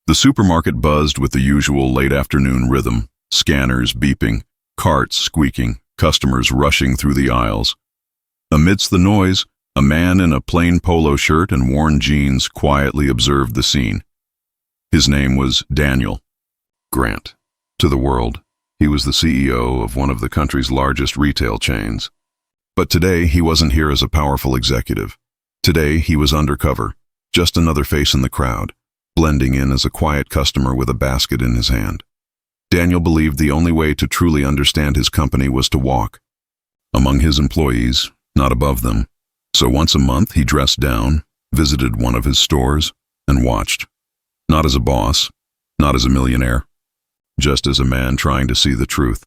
The supermarket buzzed with the usual late-afternoon rhythm, scanners beeping, carts squeaking, customers rushing through the aisles. Amidst the noise, a man in a plain polo shirt and worn jeans quietly observed the scene. His name was Daniel Grant. To the world, he was the CEO of one of the country's largest retail chains. But today, he wasn't here as a powerful executive. Today, he was undercover, just another face in the crowd, blending in as a quiet customer with a basket in his hand. Daniel believed the only way to truly understand his company was to walk among his employees, not above them. So once a month, he dressed down, visited one of his stores, and watched. Not as a boss, not as a millionaire, just as a man trying to see the truth.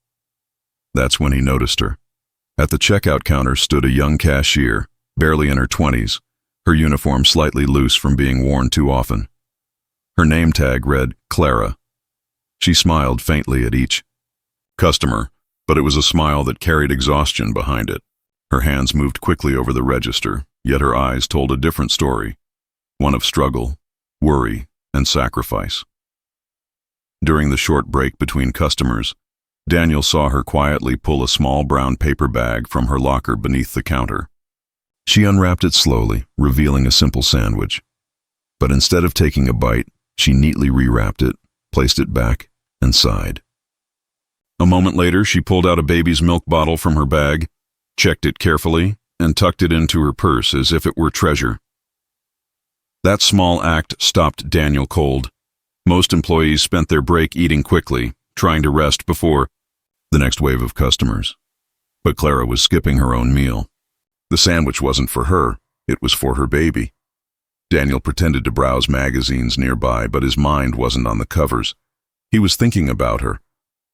That's when he noticed her. At the checkout counter stood a young cashier, barely in her 20s, her uniform slightly loose from being worn too often. Her name tag read Clara. She smiled faintly at each customer, but it was a smile that carried exhaustion behind it. Her hands moved quickly over the register, yet her eyes told a different story, one of struggle, worry, and sacrifice. During the short break between customers, Daniel saw her quietly pull a small brown paper bag from her locker beneath the counter. She unwrapped it slowly, revealing a simple sandwich. But instead of taking a bite, she neatly rewrapped it, placed it back, and sighed. A moment later, she pulled out a baby's milk bottle from her bag, checked it carefully, and tucked it into her purse as if it were treasure. That small act stopped Daniel cold. Most employees spent their break eating quickly, trying to rest before the next wave of customers. But Clara was skipping her own meal. The sandwich wasn't for her, it was for her baby. Daniel pretended to browse magazines nearby, but his mind wasn't on the covers. He was thinking about her.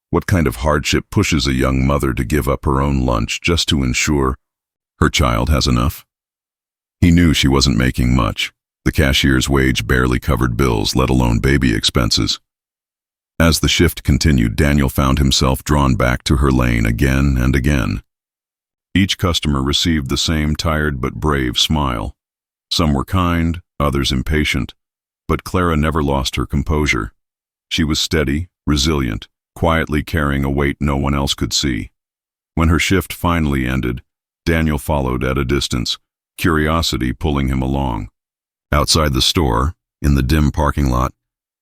What kind of hardship pushes a young mother to give up her own lunch just to ensure her child has enough? He knew she wasn't making much. The cashier's wage barely covered bills, let alone baby expenses. As the shift continued, Daniel found himself drawn back to her lane again and again. Each customer received the same tired but brave smile. Some were kind, others impatient, but Clara never lost her composure. She was steady, resilient, quietly carrying a weight no one else could see. When her shift finally ended, Daniel followed at a distance, curiosity pulling him along. Outside the store, in the dim parking lot,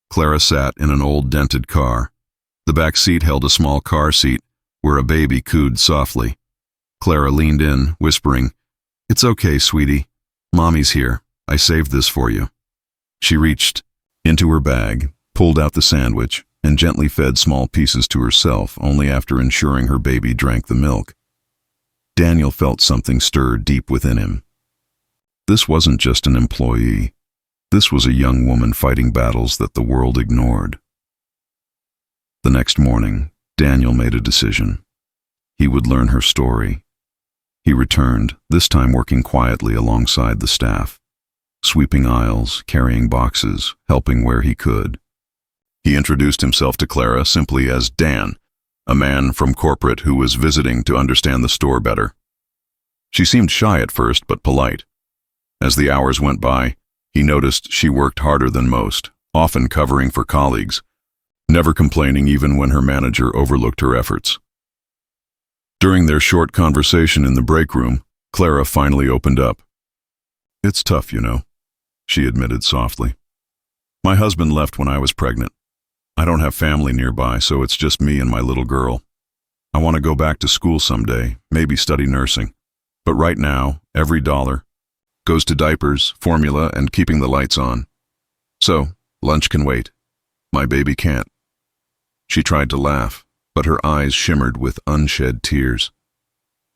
Clara sat in an old dented car. The back seat held a small car seat where a baby cooed softly. Clara leaned in, whispering, "It's okay, sweetie. Mommy's here. I saved this for you." She reached into her bag, pulled out the sandwich, and gently fed small pieces to herself, only after ensuring her baby drank the milk. Daniel felt something stir deep within him. This wasn't just an employee. This was a young woman fighting battles that the world ignored. The next morning, Daniel made a decision. He would learn her story. He returned, this time working quietly alongside the staff, sweeping aisles, carrying boxes, helping where he could. He introduced himself to Clara simply as Dan, a man from corporate who was visiting to understand the store better. She seemed shy at first, but polite. As the hours went by, he noticed she worked harder than most, often covering for colleagues, never complaining even when her manager overlooked her efforts. During their short conversation in the break room, Clara finally opened up. "It's tough, you know," she admitted softly. "My husband left when I was pregnant. I don't have family nearby, so it's just me and my little girl. I want to go back to school someday, maybe study nursing. But right now, every dollar goes to diapers, formula, and keeping the lights on. So, lunch can wait. My baby can't." She tried to laugh, but her eyes shimmered with unshed tears.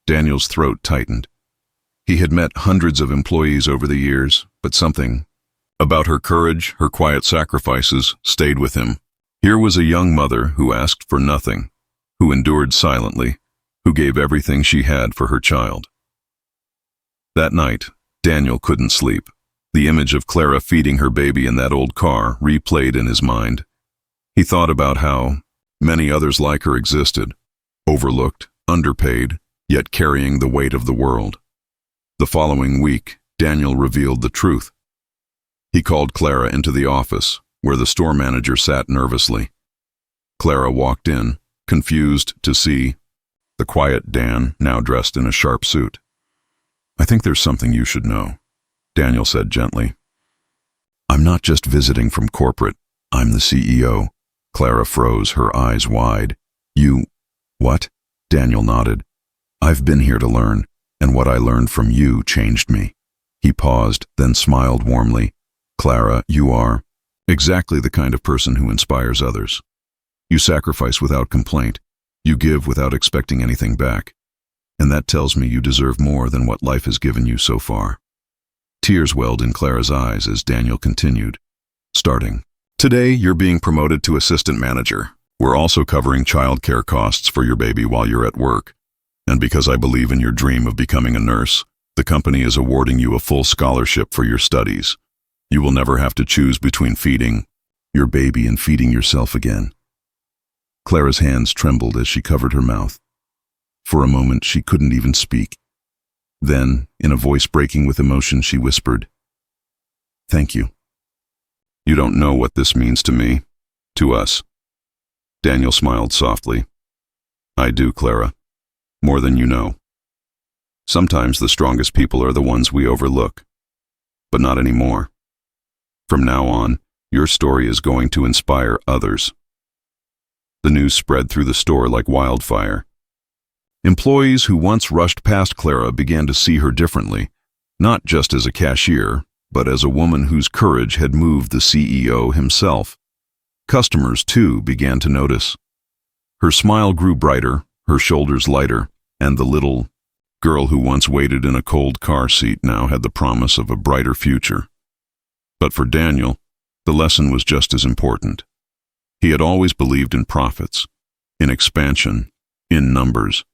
Daniel's throat tightened. He had met hundreds of employees over the years, but something about her courage, her quiet sacrifices, stayed with him. Here was a young mother who asked for nothing, who endured silently, who gave everything she had for her child. That night, Daniel couldn't sleep. The image of Clara feeding her baby in that old car replayed in his mind. He thought about how many others like her existed, overlooked, underpaid, yet carrying the weight of the world. The following week, Daniel revealed the truth. He called Clara into the office, where the store manager sat nervously. Clara walked in, confused to see the quiet Dan, now dressed in a sharp suit. "I think there's something you should know," Daniel said gently. "I'm not just visiting from corporate. I'm the CEO." Clara froze, her eyes wide. "You... what?" Daniel nodded. "I've been here to learn, and what I learned from you changed me." He paused, then smiled warmly. "Clara, you are exactly the kind of person who inspires others. You sacrifice without complaint. You give without expecting anything back. And that tells me you deserve more than what life has given you so far." Tears welled in Clara's eyes as Daniel continued. "Starting today, you're being promoted to assistant manager. We're also covering childcare costs for your baby while you're at work. And because I believe in your dream of becoming a nurse, the company is awarding you a full scholarship for your studies. You will never have to choose between feeding your baby and feeding yourself again." Clara's hands trembled as she covered her mouth. For a moment, she couldn't even speak. Then, in a voice breaking with emotion, she whispered, "Thank you." "You don't know what this means to me, to us." Daniel smiled softly. "I do, Clara. More than you know. Sometimes the strongest people are the ones we overlook. But not anymore. From now on, your story is going to inspire others." The news spread through the store like wildfire. Employees who once rushed past Clara began to see her differently, not just as a cashier, but as a woman whose courage had moved the CEO himself. Customers, too, began to notice. Her smile grew brighter, her shoulders lighter, and the little girl who once waited in a cold car seat now had the promise of a brighter future. But for Daniel, the lesson was just as important. He had always believed in profits, in expansion, in numbers.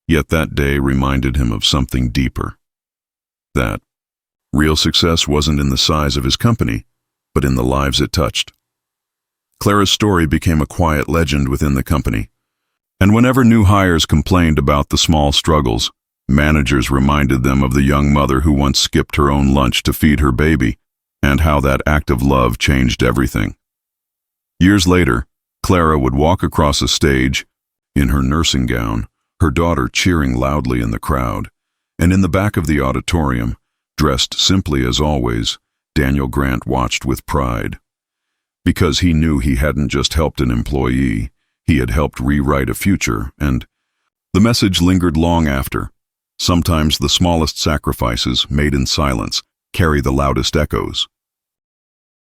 Yet that day reminded him of something deeper. That real success wasn't in the size of his company, but in the lives it touched. Clara's story became a quiet legend within the company. And whenever new hires complained about the small struggles, managers reminded them of the young mother who once skipped her own lunch to feed her baby, and how that act of love changed everything. Years later, Clara would walk across a stage, in her nursing gown, her daughter cheering loudly in the crowd, and in the back of the auditorium, dressed simply as always, Daniel Grant watched with pride. Because he knew he hadn't just helped an employee, he had helped rewrite a future, and the message lingered long after. Sometimes the smallest sacrifices, made in silence, carry the loudest echoes.